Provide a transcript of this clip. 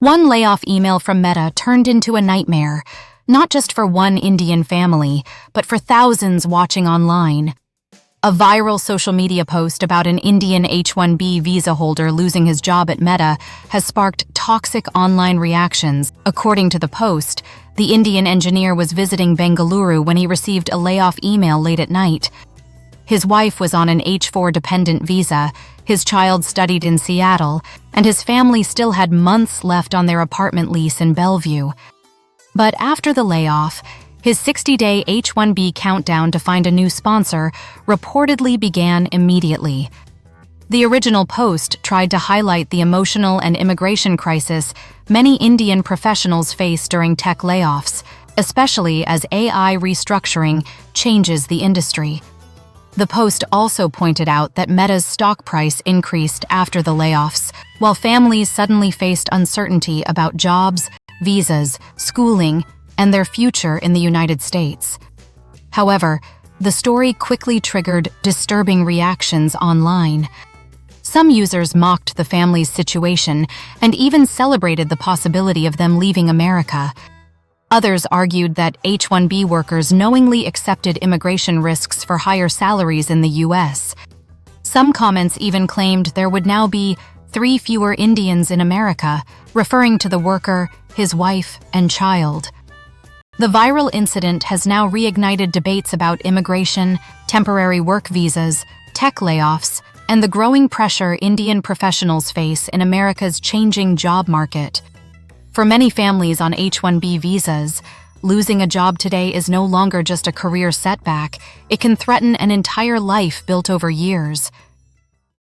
One layoff email from Meta turned into a nightmare, not just for one Indian family, but for thousands watching online. A viral social media post about an Indian H-1B visa holder losing his job at Meta has sparked toxic online reactions. According to the post, the Indian engineer was visiting Bengaluru when he received a layoff email late at night. His wife was on an H-4 dependent visa, his child studied in Seattle, and his family still had months left on their apartment lease in Bellevue. But after the layoff, his 60-day H-1B countdown to find a new sponsor reportedly began immediately. The original post tried to highlight the emotional and immigration crisis many Indian professionals face during tech layoffs, especially as AI restructuring changes the industry. The post also pointed out that Meta's stock price increased after the layoffs, while families suddenly faced uncertainty about jobs, visas, schooling, and their future in the United States. However, the story quickly triggered disturbing reactions online. Some users mocked the family's situation and even celebrated the possibility of them leaving America. Others argued that H-1B workers knowingly accepted immigration risks for higher salaries in the U.S. Some comments even claimed there would now be 3 fewer Indians in America, referring to the worker, his wife, and child. The viral incident has now reignited debates about immigration, temporary work visas, tech layoffs, and the growing pressure Indian professionals face in America's changing job market. For many families on H-1B visas, losing a job today is no longer just a career setback, it can threaten an entire life built over years.